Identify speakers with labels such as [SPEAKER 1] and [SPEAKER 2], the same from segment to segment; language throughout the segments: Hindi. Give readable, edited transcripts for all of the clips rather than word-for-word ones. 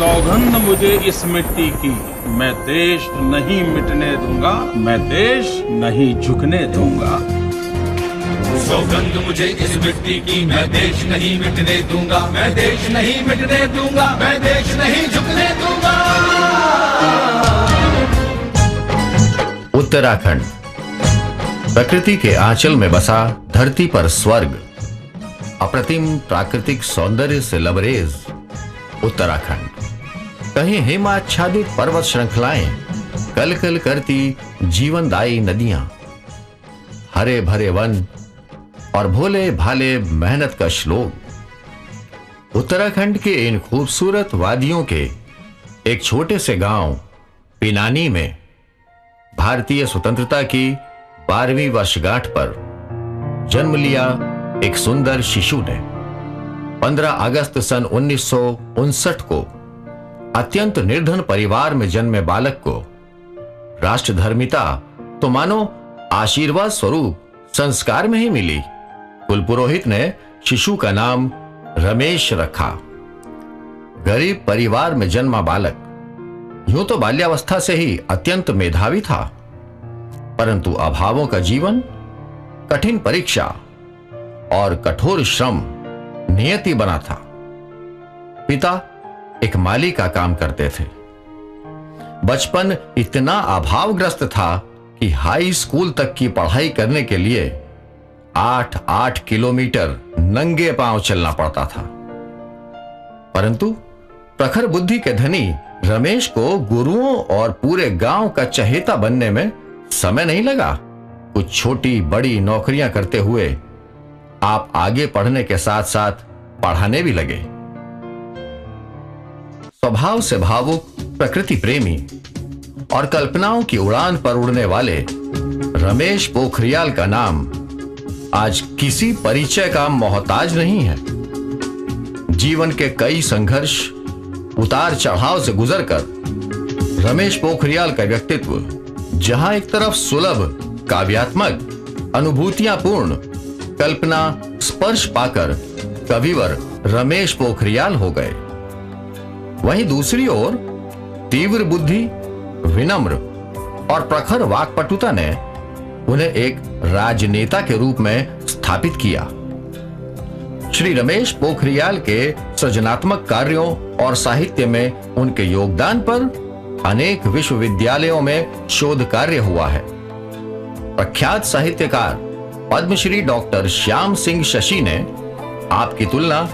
[SPEAKER 1] सौगंध मुझे इस मिट्टी की, मैं देश नहीं मिटने दूंगा, मैं देश नहीं झुकने दूंगा।
[SPEAKER 2] सौगंध मुझे इस मिट्टी की, मैं देश नहीं मिटने दूंगा, मैं देश नहीं मिटने दूंगा, मैं देश नहीं झुकने दूंगा।
[SPEAKER 3] उत्तराखंड प्रकृति के आंचल में बसा धरती पर स्वर्ग, अप्रतिम प्राकृतिक सौंदर्य से लबरेज उत्तराखंड। कहीं हिमाच्छादित पर्वत श्रृंखलाएं, कल कल करती जीवनदायी नदियां, हरे भरे वन और भोले भाले मेहनतकश लोग। उत्तराखंड के इन खूबसूरत वादियों के एक छोटे से गांव पिनानी में भारतीय स्वतंत्रता की 12वीं वर्षगांठ पर जन्म लिया एक सुंदर शिशु ने 15 अगस्त सन 1959 को अत्यंत निर्धन परिवार में जन्मे बालक को राष्ट्रधर्मिता तो मानो आशीर्वाद स्वरूप संस्कार में ही मिली। कुलपुरोहित ने शिशु का नाम रमेश रखा। गरीब परिवार में जन्मा बालक यूं तो बाल्यावस्था से ही अत्यंत मेधावी था, परंतु अभावों का जीवन, कठिन परीक्षा और कठोर श्रम नियति बना था। पिता एक माली का काम करते थे। बचपन इतना अभावग्रस्त था कि हाई स्कूल तक की पढ़ाई करने के लिए 8-8 किलोमीटर नंगे पांव चलना पड़ता था। परंतु प्रखर बुद्धि के धनी रमेश को गुरुओं और पूरे गांव का चहेता बनने में समय नहीं लगा। कुछ छोटी बड़ी नौकरियां करते हुए आप आगे पढ़ने के साथ साथ पढ़ाने भी लगे। स्वभाव से भावुक, प्रकृति प्रेमी और कल्पनाओं की उड़ान पर उड़ने वाले रमेश पोखरियाल का नाम आज किसी परिचय का मोहताज नहीं है। जीवन के कई संघर्ष, उतार चढ़ाव से गुजरकर रमेश पोखरियाल का व्यक्तित्व जहां एक तरफ सुलभ, काव्यात्मक, अनुभूतियां पूर्ण, कल्पना स्पर्श पाकर कविवर रमेश पोखरियाल हो गए, वहीं दूसरी ओर तीव्र बुद्धि, विनम्र और प्रखर वाक्पटुता ने उन्हें एक राजनेता के रूप में स्थापित किया। श्री रमेश पोखरियाल के सृजनात्मक कार्यों और साहित्य में उनके योगदान पर अनेक विश्वविद्यालयों में शोध कार्य हुआ है। प्रख्यात साहित्यकार पद्मश्री डॉक्टर श्याम सिंह शशि ने आपकी तुलना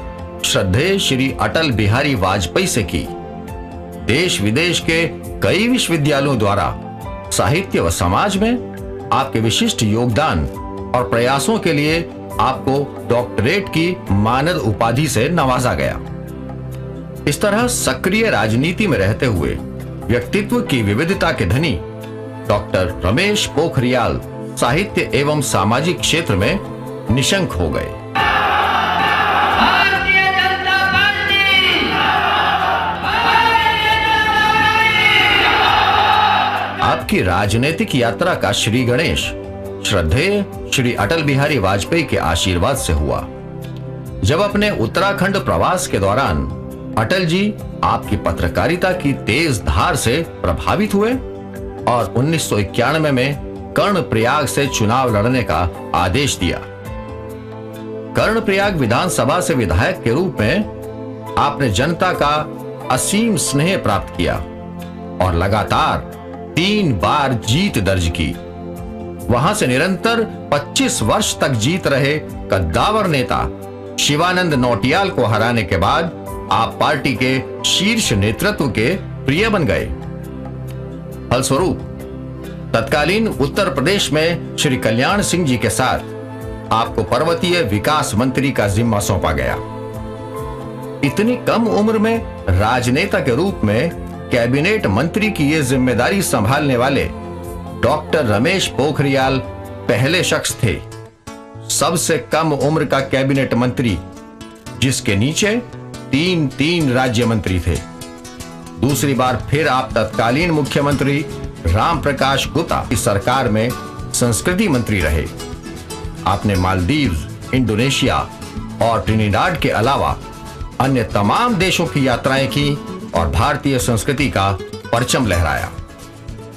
[SPEAKER 3] श्रद्धेय श्री अटल बिहारी वाजपेयी से की। देश विदेश के कई विश्वविद्यालयों द्वारा साहित्य व समाज में आपके विशिष्ट योगदान और प्रयासों के लिए आपको डॉक्टरेट की मानद उपाधि से नवाजा गया। इस तरह सक्रिय राजनीति में रहते हुए व्यक्तित्व की विविधता के धनी डॉक्टर रमेश पोखरियाल साहित्य एवं सामाजिक क्षेत्र में निशंक हो गए। आपकी राजनीतिक यात्रा का श्री गणेश श्रद्धेय श्री अटल बिहारी वाजपेयी के आशीर्वाद से हुआ। जब अपने उत्तराखंड प्रवास के दौरान अटल जी आपकी पत्रकारिता की तेज धार से प्रभावित हुए और 1991 में कर्णप्रयाग से चुनाव लड़ने का आदेश दिया। कर्णप्रयाग विधानसभा से विधायक के रूप में आपने जनता का असीम स्नेह प्राप्त किया और लगातार 3 बार जीत दर्ज की। वहां से निरंतर 25 वर्ष तक जीत रहे कद्दावर नेता शिवानंद नौटियाल को हराने के बाद आप पार्टी के शीर्ष नेतृत्व के प्रिय बन गए। फलस्वरूप तत्कालीन उत्तर प्रदेश में श्री कल्याण सिंह जी के साथ आपको पर्वतीय विकास मंत्री का जिम्मा सौंपा गया। इतनी कम उम्र में राजनेता के रूप में कैबिनेट मंत्री की यह जिम्मेदारी संभालने वाले डॉक्टर रमेश पोखरियाल पहले शख्स थे, सबसे कम उम्र का कैबिनेट मंत्री, जिसके नीचे 3 राज्य मंत्री थे। दूसरी बार फिर आप तत्कालीन मुख्यमंत्री राम प्रकाश गुप्ता की सरकार में संस्कृति मंत्री रहे। आपने मालदीव्स, इंडोनेशिया और ट्रिनिडाड के अलावा अन्य तमाम देशों की यात्राएं की और भारतीय संस्कृति का परचम लहराया।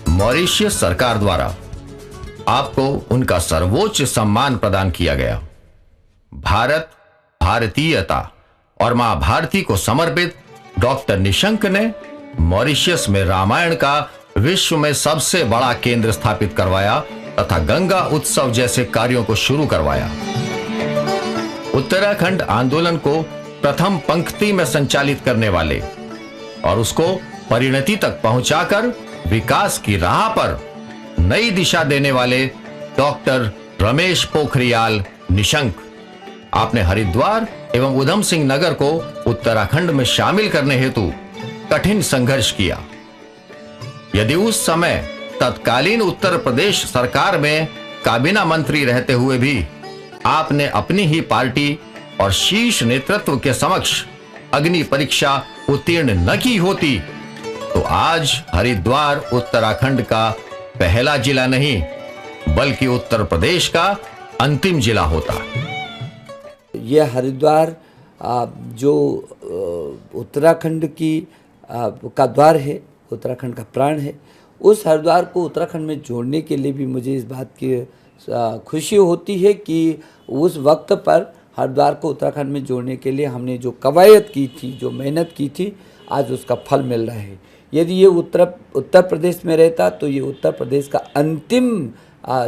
[SPEAKER 3] मॉरिशस सरकार द्वारा आपको उनका सर्वोच्च सम्मान प्रदान किया गया। भारत, भारतीयता और मां भारती को समर्पित डॉक्टर निशंक ने मॉरिशस में रामायण का विश्व में सबसे बड़ा केंद्र स्थापित करवाया तथा गंगा उत्सव जैसे कार्यों को शुरू करवाया। उत्तराखंड आंदोलन को प्रथम पंक्ति में संचालित करने वाले और उसको परिणति तक पहुंचाकर विकास की राह पर नई दिशा देने वाले डॉक्टर रमेश पोखरियाल निशंक, आपने हरिद्वार एवं उधम सिंह नगर को उत्तराखंड में शामिल करने हेतु कठिन संघर्ष किया। यदि उस समय तत्कालीन उत्तर प्रदेश सरकार में काबीना मंत्री रहते हुए भी आपने अपनी ही पार्टी और शीर्ष नेतृत्व के समक्ष अग्नि परीक्षा उत्तीर्ण न की होती तो आज हरिद्वार उत्तराखंड का पहला जिला नहीं बल्कि उत्तर प्रदेश का अंतिम जिला होता।
[SPEAKER 4] यह हरिद्वार जो उत्तराखंड की का द्वार है, उत्तराखंड का प्राण है, उस हरिद्वार को उत्तराखंड में जोड़ने के लिए भी मुझे इस बात की खुशी होती है कि उस वक्त पर हरिद्वार को उत्तराखंड में जोड़ने के लिए हमने जो कवायद की थी, जो मेहनत की थी, आज उसका फल मिल रहा है। यदि ये उत्तर प्रदेश में रहता तो ये उत्तर प्रदेश का अंतिम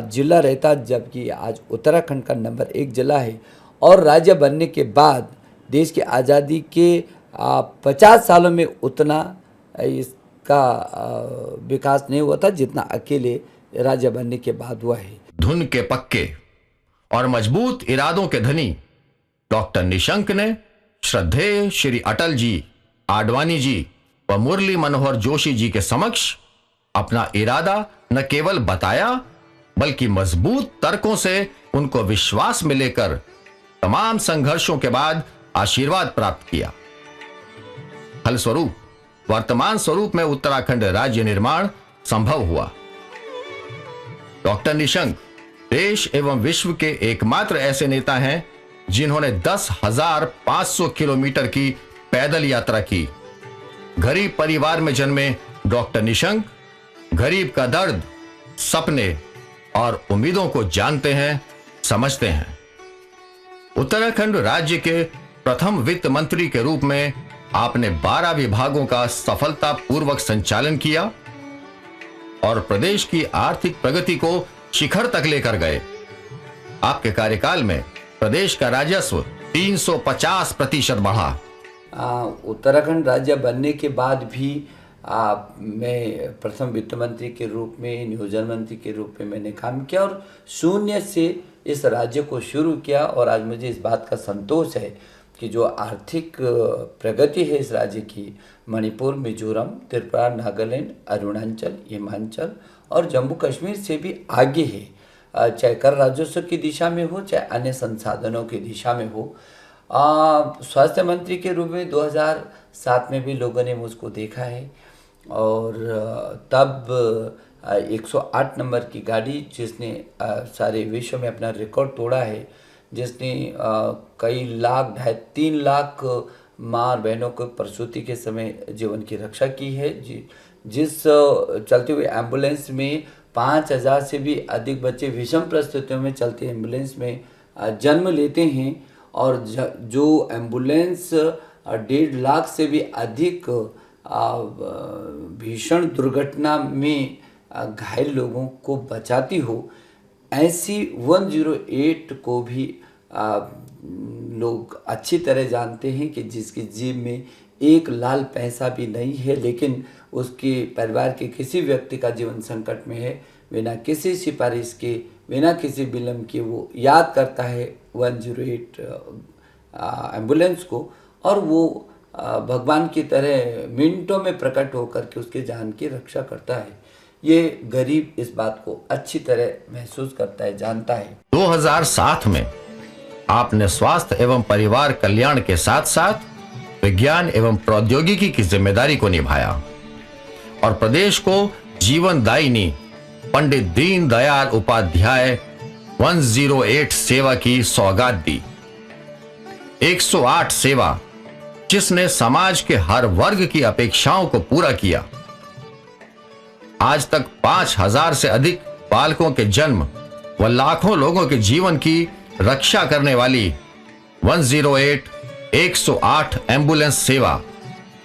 [SPEAKER 4] जिला रहता, जबकि आज उत्तराखंड का नंबर 1 जिला है। और राज्य बनने के बाद देश की आज़ादी के 50 सालों में उतना इसका विकास नहीं हुआ था जितना अकेले राज्य बनने के बाद हुआ है।
[SPEAKER 3] धुन के पक्के और मजबूत इरादों के धनी डॉक्टर निशंक ने श्रद्धेय श्री अटल जी, आडवाणी जी व मुरली मनोहर जोशी जी के समक्ष अपना इरादा न केवल बताया बल्कि मजबूत तर्कों से उनको विश्वास में लेकर तमाम संघर्षों के बाद आशीर्वाद प्राप्त किया। फलस्वरूप वर्तमान स्वरूप में उत्तराखंड राज्य निर्माण संभव हुआ। डॉक्टर निशंक देश एवं विश्व के एकमात्र ऐसे नेता हैं जिन्होंने 10,500 किलोमीटर की पैदल यात्रा की। गरीब परिवार में जन्मे डॉक्टर निशंक गरीब का दर्द, सपने और उम्मीदों को जानते हैं, समझते हैं। उत्तराखंड राज्य के प्रथम वित्त मंत्री के रूप में आपने 12 विभागों का सफलतापूर्वक संचालन किया और प्रदेश की आर्थिक प्रगति को शिखर तक लेकर गए। आपके कार्यकाल में प्रदेश का राजस्व 350% बढ़ा।
[SPEAKER 4] उत्तराखंड राज्य बनने के बाद भी मैं प्रथम वित्त मंत्री के रूप में, नियोजन मंत्री के रूप में मैंने काम किया और शून्य से इस राज्य को शुरू किया। और आज मुझे इस बात का संतोष है कि जो आर्थिक प्रगति है इस राज्य की, मणिपुर, मिजोरम, त्रिपुरा, नागालैंड, अरुणाचल, हिमाचल और जम्मू कश्मीर से भी आगे है। चाहे कर राजस्व की दिशा में हो, चाहे अन्य संसाधनों की दिशा में हो। स्वास्थ्य मंत्री के रूप में 2007 में भी लोगों ने मुझको देखा है और तब 108 नंबर की गाड़ी जिसने सारे विश्व में अपना रिकॉर्ड तोड़ा है, जिसने कई लाख, 2.5-3 लाख माँ और बहनों को प्रसूति के समय जीवन की रक्षा की है। जिस चलते हुए एम्बुलेंस में 5,000 से भी अधिक बच्चे विषम परिस्थितियों में चलते एम्बुलेंस में जन्म लेते हैं और जो एम्बुलेंस 1.5 लाख से भी अधिक भीषण दुर्घटना में घायल लोगों को बचाती हो, ऐसी 108 को भी लोग अच्छी तरह जानते हैं कि जिसकी जेब में एक लाल पैसा भी नहीं है, लेकिन उसके परिवार के किसी व्यक्ति का जीवन संकट में है, बिना किसी सिफारिश के, बिना किसी विलम्ब के वो याद करता है 108 एम्बुलेंस को और वो भगवान की तरह मिनटों में प्रकट होकर के उसके जान की रक्षा करता है। ये गरीब इस बात को अच्छी तरह महसूस करता है, जानता है।
[SPEAKER 3] 2007 में आपने स्वास्थ्य एवं परिवार कल्याण के साथ साथ विज्ञान एवं प्रौद्योगिकी की जिम्मेदारी को निभाया और प्रदेश को जीवनदायिनी पंडित दीनदयाल उपाध्याय 108 सेवा की सौगात दी। 108 सेवा जिसने समाज के हर वर्ग की अपेक्षाओं को पूरा किया। आज तक 5000 से अधिक बालकों के जन्म व लाखों लोगों के जीवन की रक्षा करने वाली 108 एम्बुलेंस सेवा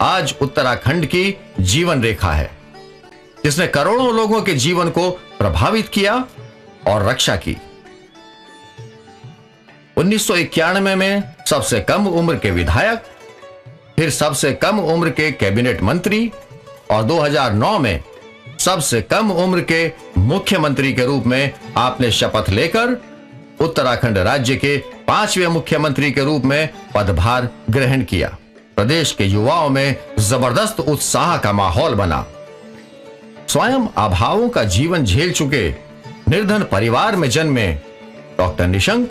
[SPEAKER 3] आज उत्तराखंड की जीवन रेखा है, जिसने करोड़ों लोगों के जीवन को प्रभावित किया और रक्षा की। 1991 में सबसे कम उम्र के विधायक, फिर सबसे कम उम्र के कैबिनेट मंत्री और 2009 में सबसे कम उम्र के मुख्यमंत्री के रूप में आपने शपथ लेकर उत्तराखंड राज्य के 5वें मुख्यमंत्री के रूप में पदभार ग्रहण किया। प्रदेश के युवाओं में जबरदस्त उत्साह का माहौल बना। स्वयं अभावों का जीवन झेल चुके निर्धन परिवार में जन्मे डॉक्टर निशंक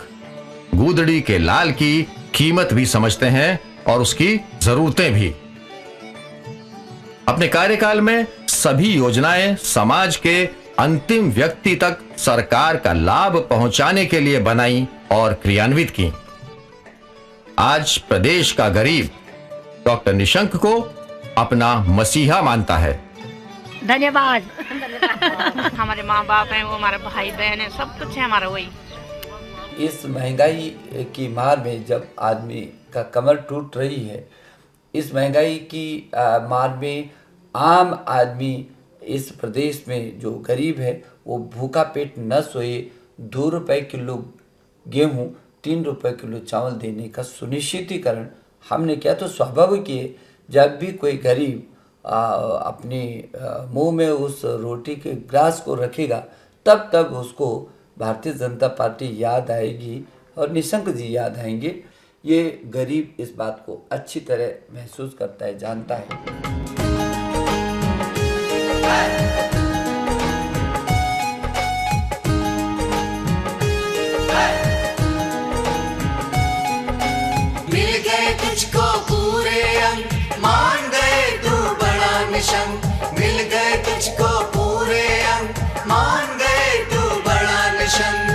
[SPEAKER 3] गूदड़ी के लाल की कीमत भी समझते हैं और उसकी जरूरतें भी। अपने कार्यकाल में सभी योजनाएं समाज के अंतिम व्यक्ति तक सरकार का लाभ पहुंचाने के लिए बनाई और क्रियान्वित की। आज प्रदेश का गरीब डॉक्टर निशंक को अपना मसीहा मानता है।
[SPEAKER 5] धन्यवाद। हमारे माँ बाप हैं, वो हमारे भाई बहन है, सब कुछ है हमारा वही।
[SPEAKER 4] इस महंगाई की मार में जब आदमी का कमर टूट रही है, इस महंगाई की मार में आम आदमी इस प्रदेश में जो गरीब है वो भूखा पेट न सोए 2 रुपए किलो गेहूँ 3 रुपए किलो चावल देने का सुनिश्चितीकरण हमने किया। तो स्वाभाविक है जब भी कोई गरीब अपने मुंह में उस रोटी के ग्रास को रखेगा तब उसको भारतीय जनता पार्टी याद आएगी और निशंक जी याद आएंगे। ये गरीब इस बात को अच्छी तरह महसूस करता है, जानता है।
[SPEAKER 6] मिल गए तुझको पूरे अंक, मान गए तू बड़ा निशंक। मिल गए तुझको पूरे अंक, मान गए तू बड़ा निशंक।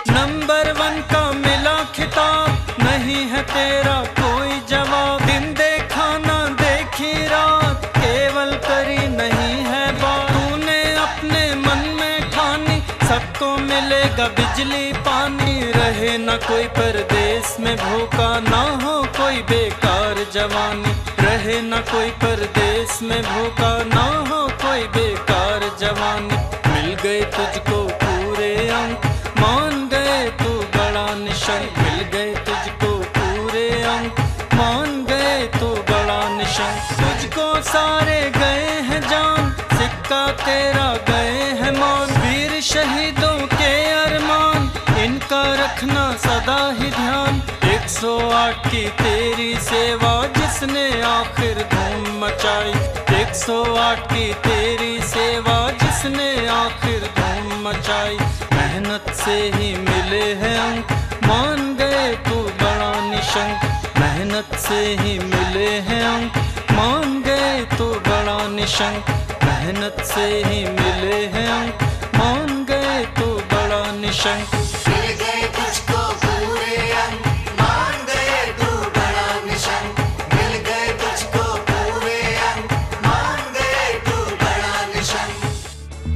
[SPEAKER 7] नंबर 1 का मिला खिताब, नहीं है तेरा कोई जवाब। दिन देखा ना देखी रात, केवल करी नहीं है बात। तूने अपने मन में ठानी, सबको मिलेगा बिजली पानी। रहे ना कोई परदेश में भूखा, ना हो कोई बेकार जवानी। रहे ना कोई परदेश में भूखा, ना हो कोई बेकार जवानी। मिल गए तुझको पूरे अंक, मान गए तू बड़ा निशंक। मिल गए तुझको पूरे अंक, मान गए तू बड़ा निशंक। तुझको सारे गए हैं जान, सिक्का तेरा गए हैं मौन। वीर शहीदों के अरमान, इनका रखना सदा ही ध्यान। 108 की तेरी सेवा, जिसने आखिर धूम मचाई। 108 की तेरी सेवा, जिसने आखिर धूम मचाई। मेहनत से ही मिले हैं अंक, मान गए तू बड़ा निशंक। मेहनत से ही मिले हैं अंक, मान गए तू बड़ा निशंक। मेहनत से ही मिले हैं अंक, मान गए तू बड़ा निशंक।
[SPEAKER 6] मिल गए तुझको पूरे अंक, मान गए तू बड़ा निशंक। मिल गए तुझको पूरे अंक, मान गए तू बड़ा निशंक।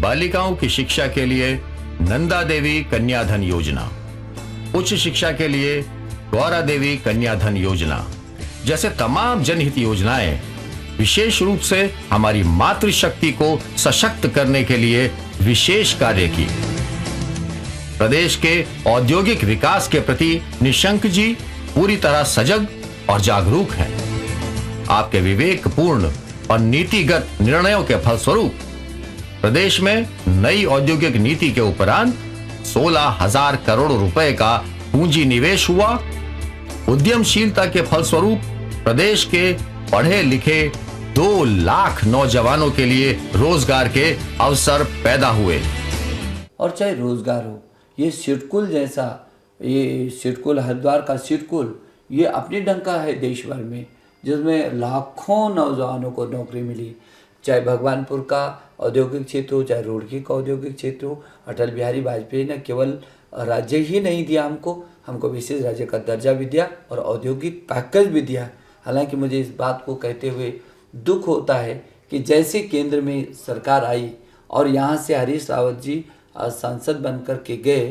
[SPEAKER 3] बालिकाओं की शिक्षा के लिए नंदा देवी कन्याधन योजना, उच्च शिक्षा के लिए गौरा देवी कन्याधन योजना जैसे तमाम जनहित योजनाएं विशेष रूप से हमारी मातृशक्ति को सशक्त करने के लिए विशेष कार्य की। प्रदेश के औद्योगिक विकास के प्रति निशंक जी पूरी तरह सजग और जागरूक हैं। आपके विवेकपूर्ण और नीतिगत निर्णयों के फलस्वरूप प्रदेश में नई औद्योगिक नीति के उपरांत 16,000 करोड़ रुपए का पूंजी निवेश हुआ। उद्यमशीलता के फलस्वरूप प्रदेश के पढ़े लिखे 2 लाख नौजवानों के लिए रोजगार के अवसर पैदा हुए।
[SPEAKER 4] और चाहे रोजगार हो, ये सिडकुल जैसा, ये सिडकुल हरिद्वार का सिडकुल, ये अपने ढंग का है देश भर में, जिसमें लाखों नौजवानों को नौकरी मिली। चाहे भगवानपुर का औद्योगिक क्षेत्र हो, चाहे रुड़की का औद्योगिक क्षेत्र हो, अटल बिहारी वाजपेयी ने केवल राज्य ही नहीं दिया हमको विशेष राज्य का दर्जा भी दिया और औद्योगिक पैकेज भी दिया। हालांकि मुझे इस बात को कहते हुए दुख होता है कि जैसे केंद्र में सरकार आई और यहाँ से हरीश रावत जी सांसद बनकर के गए,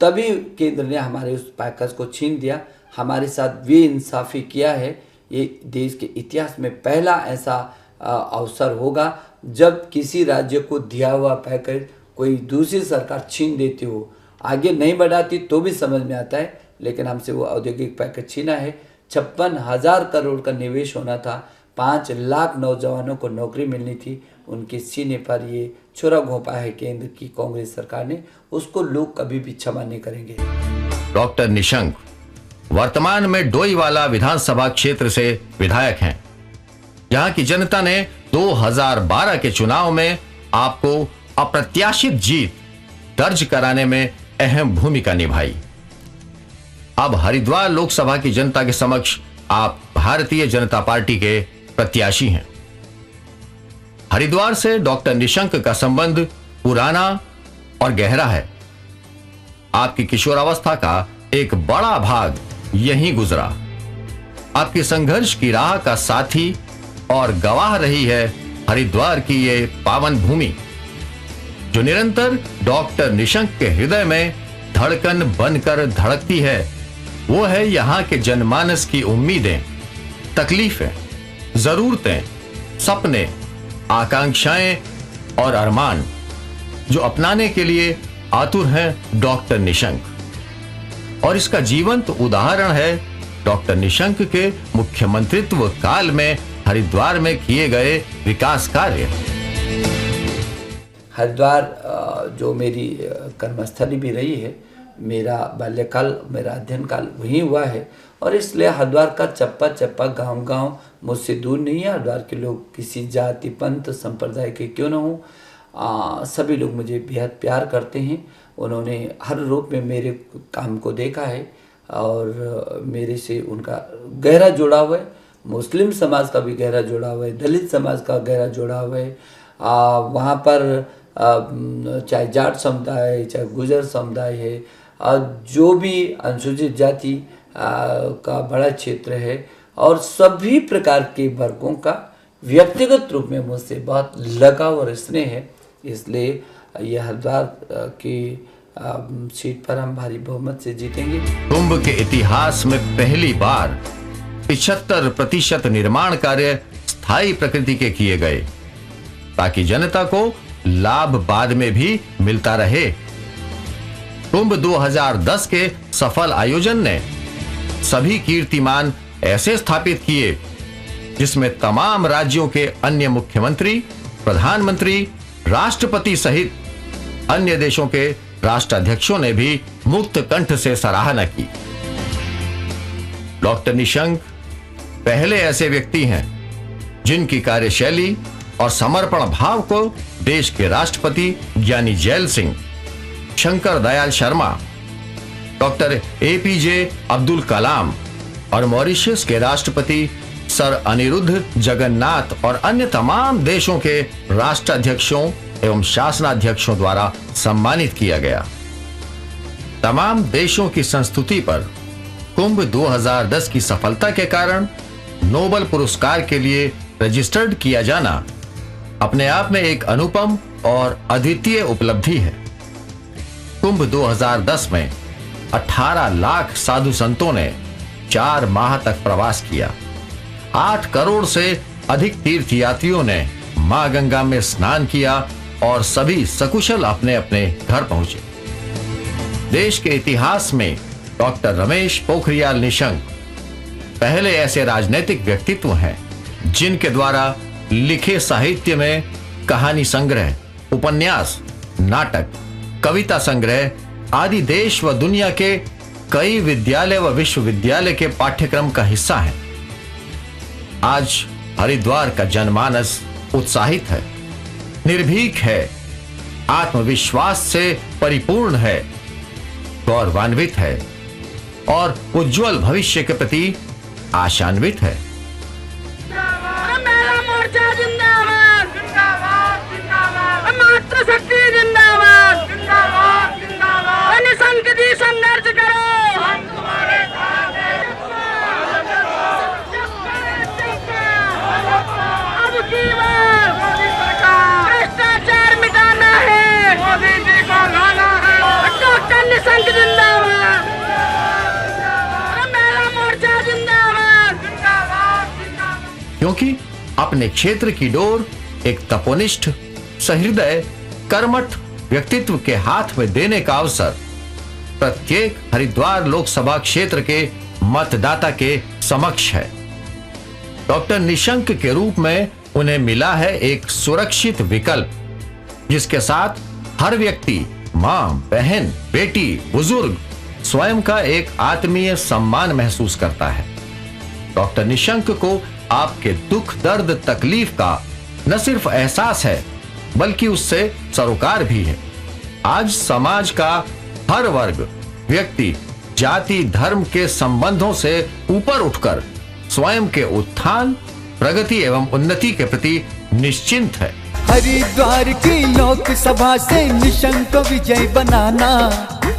[SPEAKER 4] तभी केंद्र ने हमारे उस पैकेज को छीन दिया, हमारे साथ बेइंसाफी किया है। ये देश के इतिहास में पहला ऐसा अवसर होगा जब किसी राज्य को दिया हुआ पैकेज कोई दूसरी सरकार छीन देती हो। आगे नहीं बढ़ाती तो भी समझ में आता है, लेकिन हमसे वो औद्योगिक पैकेज छीना है। 56,000 करोड़ का निवेश होना था, 5 लाख नौजवानों को नौकरी मिलनी थी, उनके सीने पर ये छुरा घोंपा है केंद्र की कांग्रेस सरकार ने, उसको लोग कभी भी क्षमा नहीं करेंगे।
[SPEAKER 3] डॉक्टर निशंक वर्तमान में डोईवाला विधानसभा क्षेत्र से विधायक हैं। यहां की जनता ने 2012 के चुनाव में आपको अप्रत्याशित जीत दर्ज कराने में अहम भूमिका निभाई। अब हरिद्वार लोकसभा की जनता के समक्ष आप भारतीय जनता पार्टी के प्रत्याशी हैं। हरिद्वार से डॉक्टर निशंक का संबंध पुराना और गहरा है। आपकी किशोरावस्था का एक बड़ा भाग यहीं गुजरा। आपकी संघर्ष की राह का साथी और गवाह रही है हरिद्वार की ये पावन भूमि, जो निरंतर डॉक्टर निशंक के हृदय में धड़कन बनकर धड़कती है। वो है यहाँ के जनमानस की उम्मीदें, तकलीफें, जरूरतें, सपने, आकांक्षाएं और अरमान, जो अपनाने के लिए आतुर हैं डॉक्टर निशंक। और इसका जीवंत उदाहरण है डॉक्टर निशंक के मुख्यमंत्रित्व काल में हरिद्वार में किए गए विकास कार्य।
[SPEAKER 4] हरिद्वार जो मेरी कर्मस्थली भी रही है, मेरा बाल्यकाल, मेरा अध्ययन काल वहीं हुआ है, और इसलिए हरिद्वार का चप्पा चप्पा, गांव गांव मुझसे दूर नहीं है। हरिद्वार के लोग किसी जाति, पंथ, संप्रदाय के क्यों न हो, सभी लोग मुझे बेहद प्यार करते हैं। उन्होंने हर रूप में मेरे काम को देखा है और मेरे से उनका गहरा जुड़ाव है। मुस्लिम समाज का भी गहरा जुड़ाव है, दलित समाज का गहरा जुड़ाव है। वहाँ पर चाहे जाट समुदाय, चाहे गुजर समुदाय है, जो भी अनुसूचित जाति का बड़ा क्षेत्र है, और सभी प्रकार के वर्गों का व्यक्तिगत रूप में मुझसे बहुत लगाव और स्नेह है। इसलिए यह हरिद्वार की सीट पर हम भारी बहुमत से जीतेंगे।
[SPEAKER 3] कुंभ के इतिहास में पहली बार 75% निर्माण कार्य स्थायी प्रकृति के किए गए, ताकि जनता को लाभ बाद में भी मिलता रहे। कुंभ 2010 के सफल आयोजन ने सभी कीर्तिमान ऐसे स्थापित किए जिसमें तमाम राज्यों के अन्य मुख्यमंत्री, प्रधानमंत्री, राष्ट्रपति सहित अन्य देशों के राष्ट्राध्यक्षों ने भी मुक्त कंठ से सराहना की। डॉक्टर निशंक पहले ऐसे व्यक्ति हैं जिनकी कार्यशैली और समर्पण भाव को देश के राष्ट्रपति ज्ञानी जैल सिंह, शंकर दयाल शर्मा, डॉक्टर एपीजे अब्दुल कलाम और मॉरिशस के राष्ट्रपति सर अनिरुद्ध जगन्नाथ और अन्य तमाम देशों के राष्ट्राध्यक्षों एवं शासनाध्यक्षों द्वारा सम्मानित किया गया। तमाम देशों की संस्तुति पर कुंभ 2010 की सफलता के कारण नोबेल पुरस्कार के लिए रजिस्टर्ड किया जाना अपने आप में एक अनुपम और अद्वितीय उपलब्धि है। कुंभ 2010 में 18 लाख साधु संतों ने 4 माह तक प्रवास किया। 8 करोड़ से अधिक तीर्थयात्रियों ने मां गंगा में स्नान किया और सभी सकुशल अपने अपने घर पहुंचे। देश के इतिहास में डॉक्टर रमेश पोखरियाल निशंक पहले ऐसे राजनीतिक व्यक्तित्व हैं जिनके द्वारा लिखे साहित्य में कहानी संग्रह, उपन्यास, नाटक, कविता संग्रह आदि देश व दुनिया के कई विद्यालय व विश्वविद्यालय के पाठ्यक्रम का हिस्सा है। आज हरिद्वार का जनमानस उत्साहित है, निर्भीक है, आत्मविश्वास से परिपूर्ण है, गौरवान्वित है और उज्जवल भविष्य के प्रति आशान्वित है।
[SPEAKER 5] मेरा मोर्चा जिंदाबाद, मातृशक्ति जिंदाबाद, निशंक जी संघर्ष करो, अब की बार भ्रष्टाचार मिटाना है, मोदी जी को लाना है, डॉक्टर निशंक जिंदाबाद, मेरा मोर्चा जिंदाबाद।
[SPEAKER 3] क्योंकि अपने क्षेत्र की डोर एक तपोनिष्ठ, सहृदय, कर्मठ व्यक्तित्व के हाथ में देने का अवसर प्रत्येक हरिद्वार लोकसभा क्षेत्र के मतदाता के समक्ष है। डॉक्टर निशंक के रूप में उन्हें मिला है एक सुरक्षित विकल्प, जिसके साथ हर व्यक्ति, मां, बहन, बेटी, बुजुर्ग स्वयं का एक आत्मीय सम्मान महसूस करता है। डॉक्टर निशंक को आपके दुख, दर्द, तकलीफ का न सिर्फ एहसास है बल्कि उससे सरोकार भी है। आज समाज का हर वर्ग, व्यक्ति, जाति, धर्म के संबंधों से ऊपर उठकर स्वयं के उत्थान, प्रगति एवं उन्नति के प्रति निश्चिंत है।
[SPEAKER 8] हरिद्वार की लोकसभा से निशंक विजय बनाना,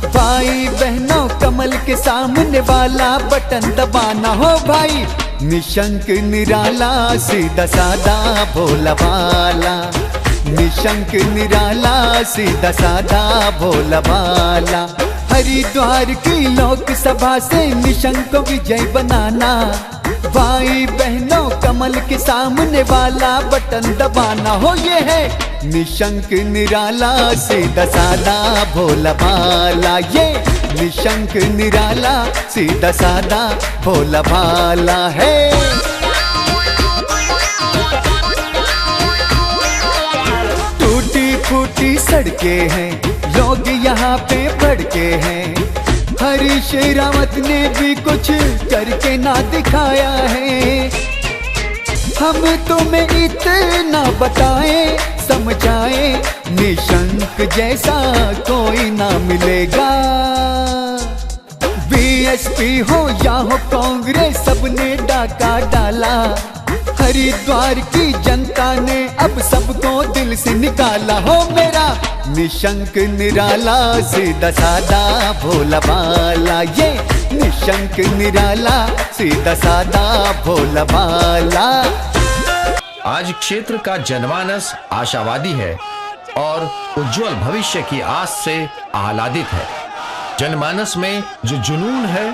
[SPEAKER 8] भाई बहनों कमल के सामने वाला बटन दबाना हो भाई। निशंक निराला, सीधा साधा भोला भाला, निशंक निराला, सीधा साधा भोला भाला। हरिद्वार की लोकसभा से निशंक विजय बनाना, भाई बहनों कमल के सामने वाला बटन दबाना हो। ये है निशंक निराला, सीधा साधा भोला भाला, ये निशंक निराला, सीधा साधा भोला भाला है। टूटी फूटी सड़कें हैं, लोग यहाँ पे भड़के हैं, हरीश रावत ने भी कुछ करके ना दिखाया है। हम तुम्हें इतना बताएं, समझाएं, निशंक जैसा कोई ना मिलेगा। बीएसपी हो या हो कांग्रेस, सबने डाका डाला। हरिद्वार की जनता ने अब सबको दिल से निकाला हो। मेरा निशंक निराला, सीधा साधा भोला भाला, ये निशंक निराला, सीधा साधा भोला भाला।
[SPEAKER 3] आज क्षेत्र का जनमानस आशावादी है और उज्जवल भविष्य की आस से आह्लादित है। जनमानस में जो जुनून है,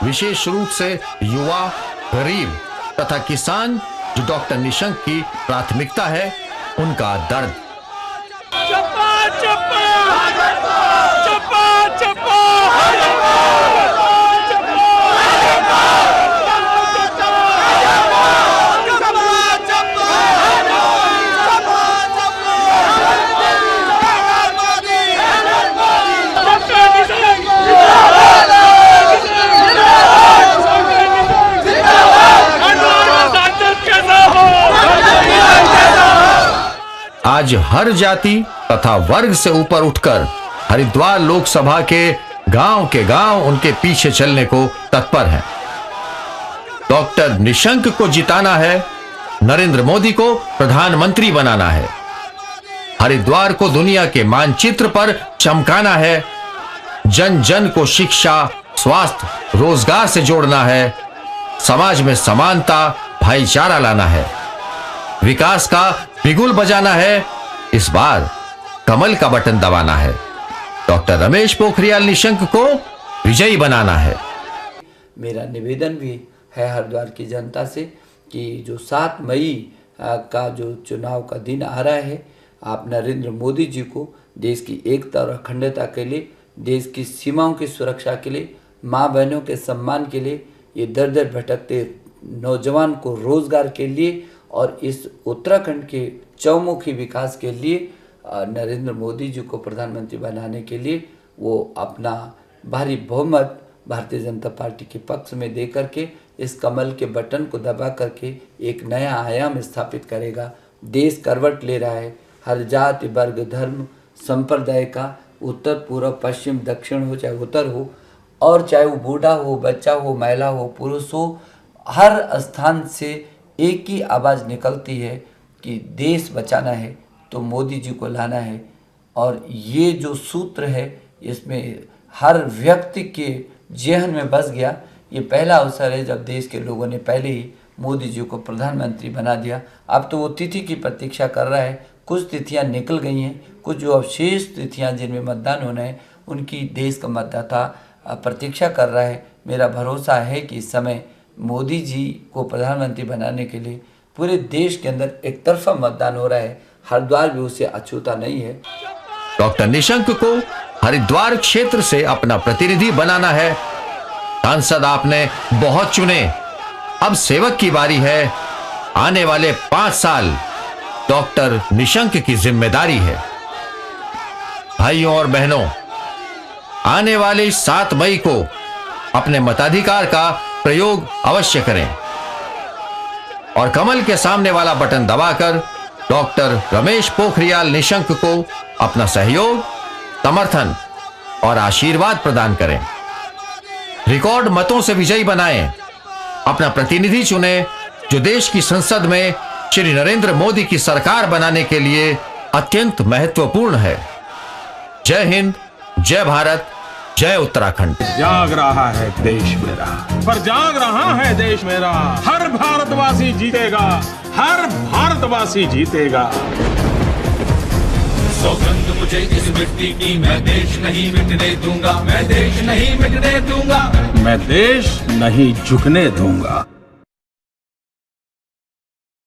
[SPEAKER 3] विशेष रूप से युवा, गरीब तथा किसान, जो डॉक्टर निशंक की प्राथमिकता है, उनका दर्द।
[SPEAKER 7] चप्पा चप्पा चप्पा चप्पा
[SPEAKER 3] आज हर जाति तथा वर्ग से ऊपर उठकर हरिद्वार लोकसभा के गांव उनके पीछे चलने को तत्पर हैं। डॉक्टर निशंक को जिताना है, नरेंद्र मोदी को प्रधानमंत्री बनाना है, हरिद्वार को दुनिया के मानचित्र पर चमकाना है, जन जन को शिक्षा, स्वास्थ्य, रोजगार से जोड़ना है, समाज में समानता, भाईचारा लाना है, विकास का बिगुल बजाना है, इस बार कमल का बटन दबाना है, डॉक्टर रमेश पोखरियाल निशंक को विजयी बनाना है।
[SPEAKER 4] मेरा निवेदन भी है हरिद्वार की जनता से कि जो 7 मई का जो चुनाव का दिन आ रहा है, आप नरेंद्र मोदी जी को देश की एकता और अखंडता के लिए, देश की सीमाओं की सुरक्षा के लिए, माँ बहनों के सम्मान के लिए, ये दर दर भटकते नौजवान को रोजगार के लिए और इस उत्तराखंड के चौमुखी विकास के लिए नरेंद्र मोदी जी को प्रधानमंत्री बनाने के लिए वो अपना भारी बहुमत भारतीय जनता पार्टी के पक्ष में दे करके इस कमल के बटन को दबा करके एक नया आयाम स्थापित करेगा। देश करवट ले रहा है, हर जाति वर्ग धर्म संप्रदाय का, उत्तर पूर्व पश्चिम दक्षिण हो चाहे उत्तर हो, और चाहे वो बूढ़ा हो बच्चा हो महिला हो पुरुष हो, हर स्थान से एक ही आवाज़ निकलती है कि देश बचाना है तो मोदी जी को लाना है। और ये जो सूत्र है इसमें हर व्यक्ति के जेहन में बस गया। ये पहला अवसर है जब देश के लोगों ने पहले ही मोदी जी को प्रधानमंत्री बना दिया। अब तो वो तिथि की प्रतीक्षा कर रहा है। कुछ तिथियां निकल गई हैं, कुछ जो अवशेष तिथियां जिनमें मतदान होना है उनकी देश का मतदाता प्रतीक्षा कर रहा है। मेरा भरोसा है कि इस समय मोदी जी को प्रधानमंत्री बनाने के लिए पूरे देश के अंदर एक तरफा मतदान हो रहा है। हरिद्वार भी उससे अछूता नहीं है।
[SPEAKER 3] डॉक्टर निशंक को हरिद्वार क्षेत्र से अपना प्रतिनिधि बनाना है। सांसद आपने बहुत चुने, अब सेवक की बारी है। आने वाले 5 साल डॉक्टर निशंक की जिम्मेदारी है। भाइयों और बहनों, आने वाली 7 मई को अपने मताधिकार का प्रयोग अवश्य करें और कमल के सामने वाला बटन दबाकर डॉक्टर रमेश पोखरियाल निशंक को अपना सहयोग, समर्थन और आशीर्वाद प्रदान करें। रिकॉर्ड मतों से विजयी बनाएं। अपना प्रतिनिधि चुने जो देश की संसद में श्री नरेंद्र मोदी की सरकार बनाने के लिए अत्यंत महत्वपूर्ण है। जय हिंद, जय भारत, जय उत्तराखंड।
[SPEAKER 1] जाग रहा है देश मेरा, पर जाग रहा है देश मेरा। हर भारतवासी जीतेगा, हर भारतवासी जीतेगा।
[SPEAKER 2] सौगंध मुझे इस मिट्टी की, मैं देश नहीं मिटने दूंगा, मैं देश नहीं मिटने दूंगा,
[SPEAKER 1] मैं देश नहीं झुकने दूंगा।